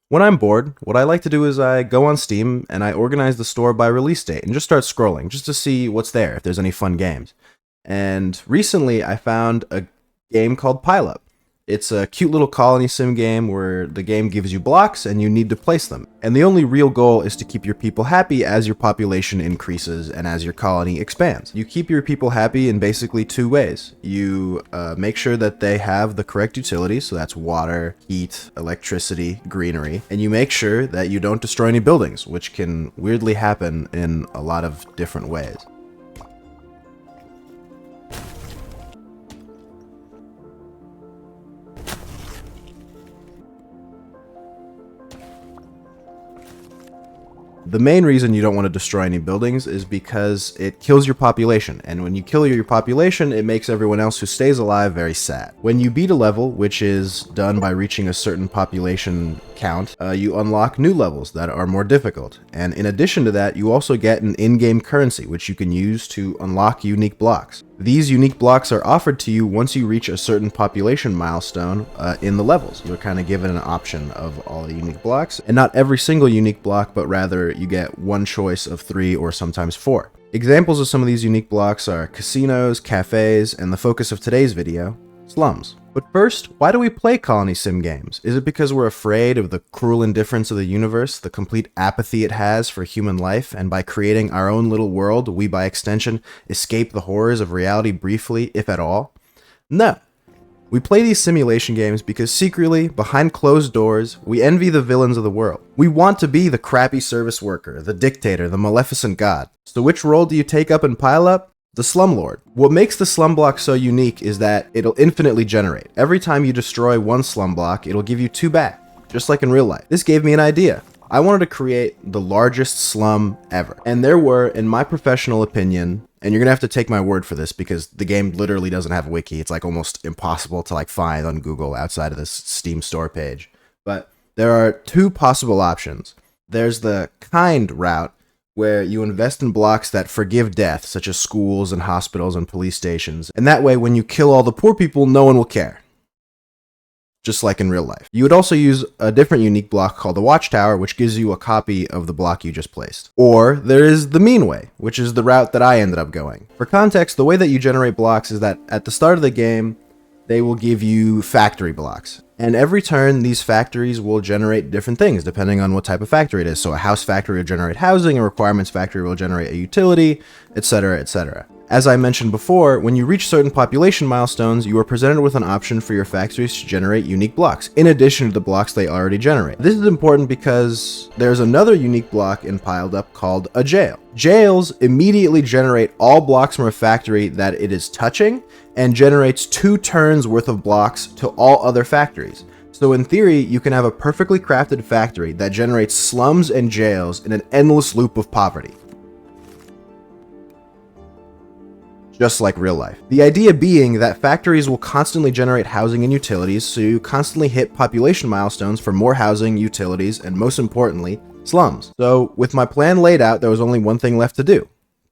When I'm bored, what I like to do is I go on Steam and I organize the store by release date and just start scrolling just to see what's there, if there's any fun games. And recently I found a game called Pile Up. It's a cute little colony sim game where the game gives you blocks and you need to place them. And the only real goal is to keep your people happy as your population increases and as your colony expands. You keep your people happy in basically two ways. You make sure that they have the correct utilities, so that's water, heat, electricity, greenery, and you make sure that you don't destroy any buildings, which can weirdly happen in a lot of different ways. The main reason you don't want to destroy any buildings is because it kills your population, and when you kill your population, it makes everyone else who stays alive very sad. When you beat a level, which is done by reaching a certain population count, you unlock new levels that are more difficult. And in addition to that, you also get an in-game currency, which you can use to unlock unique blocks. These unique blocks are offered to you once you reach a certain population milestone in the levels. You're kind of given an option of all the unique blocks, and not every single unique block, but rather you get one choice of 3 or sometimes 4. Examples of some of these unique blocks are casinos, cafes, and the focus of today's video, slums. But first, why do we play colony sim games? Is it because we're afraid of the cruel indifference of the universe, the complete apathy it has for human life, and by creating our own little world, we by extension escape the horrors of reality briefly, if at all? No. We play these simulation games because secretly, behind closed doors, we envy the villains of the world. We want to be the crappy service worker, the dictator, the maleficent god. So which role do you take up and pile up? The slumlord. What makes the slum block so unique is that it'll infinitely generate. Every time you destroy one slum block, it'll give you 2 back, just like in real life. This gave me an idea. I wanted to create the largest slum ever. And there were, in my professional opinion, and you're gonna have to take my word for this because the game literally doesn't have a wiki. It's like almost impossible to find on Google outside of this Steam store page. But there are 2 possible options. There's the kind route, where you invest in blocks that forgive death, such as schools and hospitals and police stations. And that way, when you kill all the poor people, no one will care. Just like in real life. You would also use a different unique block called the Watchtower, which gives you a copy of the block you just placed. Or there is the mean way, which is the route that I ended up going. For context, the way that you generate blocks is that at the start of the game, they will give you factory blocks. And every turn, these factories will generate different things depending on what type of factory it is. So a house factory will generate housing, a requirements factory will generate a utility, etc., etc. As I mentioned before, when you reach certain population milestones, you are presented with an option for your factories to generate unique blocks, in addition to the blocks they already generate. This is important because there's another unique block in Piled Up called a jail. Jails immediately generate all blocks from a factory that it is touching, and generates 2 turns worth of blocks to all other factories. So in theory, you can have a perfectly crafted factory that generates slums and jails in an endless loop of poverty. Just like real life. The idea being that factories will constantly generate housing and utilities, so you constantly hit population milestones for more housing, utilities, and most importantly, slums. So with my plan laid out, there was only one thing left to do.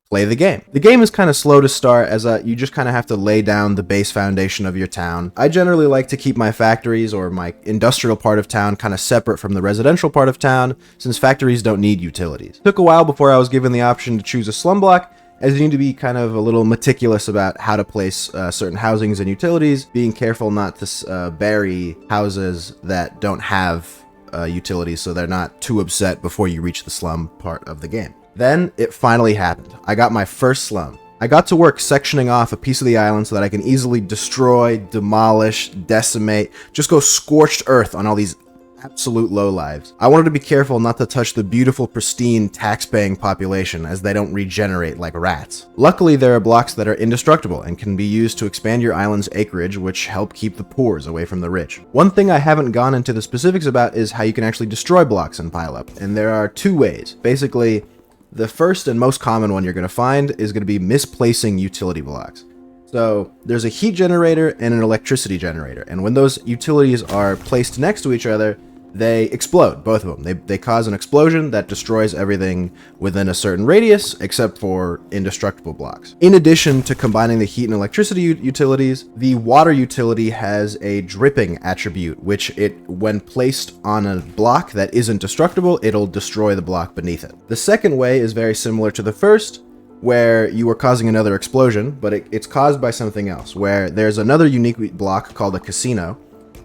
Play the game. The game is kind of slow to start as you just kind of have to lay down the base foundation of your town. I generally like to keep my factories or my industrial part of town kind of separate from the residential part of town, since factories don't need utilities. It took a while before I was given the option to choose a slum block, as you need to be kind of a little meticulous about how to place certain housings and utilities, being careful not to bury houses that don't have utilities so they're not too upset before you reach the slum part of the game. Then it finally happened. I got my first slum. I got to work sectioning off a piece of the island so that I can easily destroy, demolish, decimate, just go scorched earth on all these absolute lowlives. I wanted to be careful not to touch the beautiful, pristine, tax-paying population as they don't regenerate like rats. Luckily, there are blocks that are indestructible and can be used to expand your island's acreage, which help keep the poor away from the rich. One thing I haven't gone into the specifics about is how you can actually destroy blocks in Pile Up, and there are 2 ways. Basically, the first and most common one you're going to find is going to be misplacing utility blocks. So there's a heat generator and an electricity generator, and when those utilities are placed next to each other, they explode, both of them. They cause an explosion that destroys everything within a certain radius, except for indestructible blocks. In addition to combining the heat and electricity utilities, the water utility has a dripping attribute, which when placed on a block that isn't destructible, it'll destroy the block beneath it. The second way is very similar to the first, where you are causing another explosion, but it's caused by something else, where there's another unique block called a casino.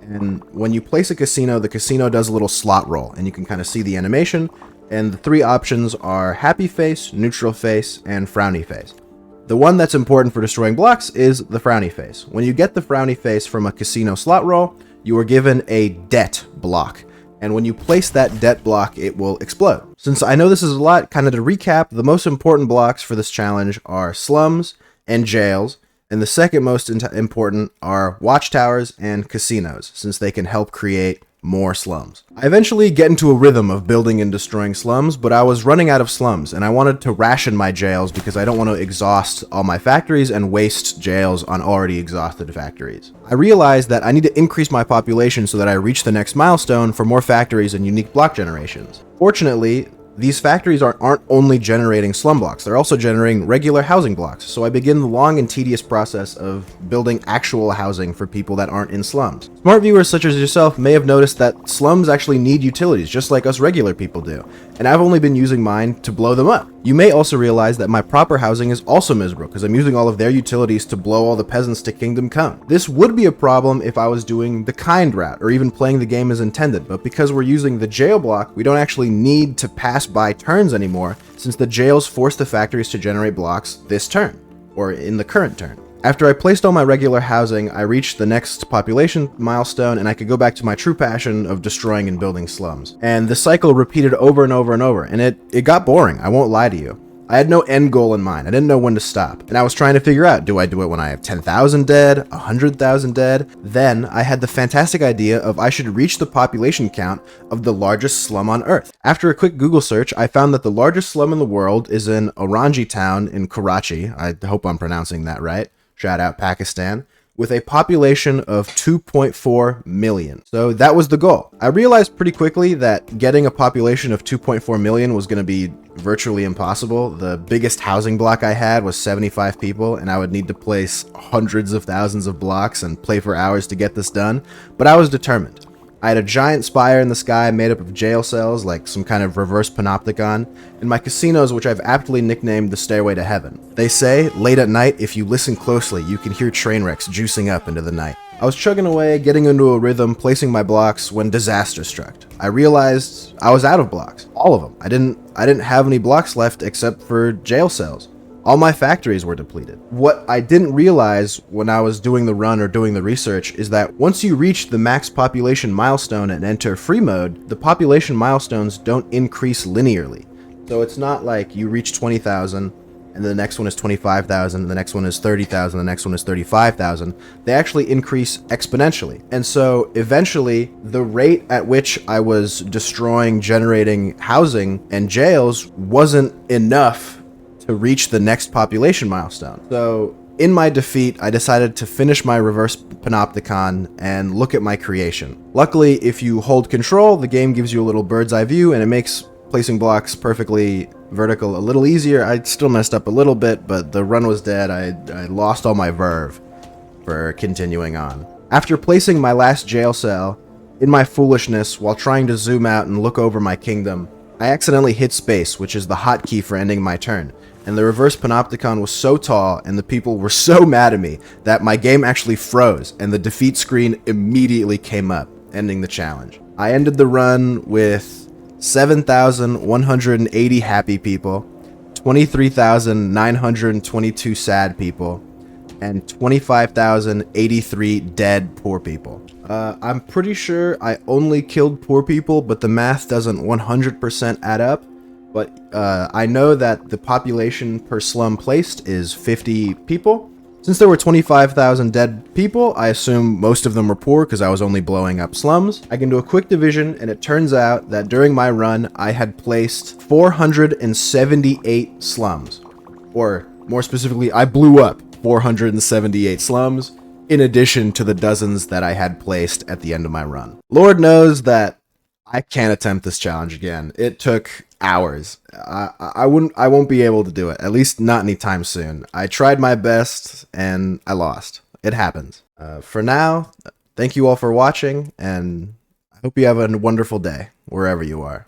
And when you place a casino, the casino does a little slot roll, and you can kind of see the animation. And the three options are happy face, neutral face, and frowny face. The one that's important for destroying blocks is the frowny face. When you get the frowny face from a casino slot roll, you are given a debt block. And when you place that debt block, it will explode. Since I know this is a lot, kind of to recap, the most important blocks for this challenge are slums and jails. And the second most important are watchtowers and casinos, since they can help create more slums. I eventually get into a rhythm of building and destroying slums, but I was running out of slums, and I wanted to ration my jails because I don't want to exhaust all my factories and waste jails on already exhausted factories. I realized that I need to increase my population so that I reach the next milestone for more factories and unique block generations. Fortunately, these factories aren't only generating slum blocks, they're also generating regular housing blocks, so I begin the long and tedious process of building actual housing for people that aren't in slums. Smart viewers such as yourself may have noticed that slums actually need utilities, just like us regular people do, and I've only been using mine to blow them up. You may also realize that my proper housing is also miserable, because I'm using all of their utilities to blow all the peasants to Kingdom Come. This would be a problem if I was doing the kind route, or even playing the game as intended, but because we're using the jail block, we don't actually need to pass by turns anymore, since the jails force the factories to generate blocks this turn, or in the current turn. After I placed all my regular housing, I reached the next population milestone, and I could go back to my true passion of destroying and building slums. And the cycle repeated over and over and over, and it got boring, I won't lie to you. I had no end goal in mind. I didn't know when to stop. And I was trying to figure out, do I do it when I have 10,000 dead, 100,000 dead? Then I had the fantastic idea of I should reach the population count of the largest slum on Earth. After a quick Google search, I found that the largest slum in the world is in Orangi town in Karachi. I hope I'm pronouncing that right. Shout out Pakistan. With a population of 2.4 million. So that was the goal. I realized pretty quickly that getting a population of 2.4 million was going to be virtually impossible. The biggest housing block I had was 75 people, and I would need to place hundreds of thousands of blocks and play for hours to get this done. But I was determined. I had a giant spire in the sky made up of jail cells, like some kind of reverse panopticon, and my casinos, which I've aptly nicknamed the Stairway to Heaven. They say, late at night, if you listen closely, you can hear train wrecks juicing up into the night. I was chugging away, getting into a rhythm, placing my blocks, when disaster struck. I realized I was out of blocks. All of them. I didn't have any blocks left except for jail cells. All my factories were depleted. What I didn't realize when I was doing the run or doing the research is that once you reach the max population milestone and enter free mode, the population milestones don't increase linearly. So it's not like you reach 20,000 and the next one is 25,000, the next one is 30,000, the next one is 35,000. They actually increase exponentially. And so eventually the rate at which I was destroying, generating housing and jails wasn't enough to reach the next population milestone. So in my defeat, I decided to finish my reverse panopticon and look at my creation. Luckily, if you hold control, the game gives you a little bird's eye view and it makes placing blocks perfectly vertical a little easier. I still messed up a little bit, but the run was dead. I lost all my verve for continuing on. After placing my last jail cell, in my foolishness, while trying to zoom out and look over my kingdom, I accidentally hit space, which is the hotkey for ending my turn. And the reverse panopticon was so tall and the people were so mad at me that my game actually froze and the defeat screen immediately came up, ending the challenge. I ended the run with 7,180 happy people, 23,922 sad people, and 25,083 dead poor people. I'm pretty sure I only killed poor people, but the math doesn't 100% add up. But I know that the population per slum placed is 50 people. Since there were 25,000 dead people, I assume most of them were poor because I was only blowing up slums. I can do a quick division, and it turns out that during my run, I had placed 478 slums. Or more specifically, I blew up 478 slums, in addition to the dozens that I had placed at the end of my run. Lord knows that I can't attempt this challenge again. It took hours. I won't be able to do it. At least not anytime soon. I tried my best and I lost. It happens. For now, thank you all for watching, and I hope you have a wonderful day wherever you are.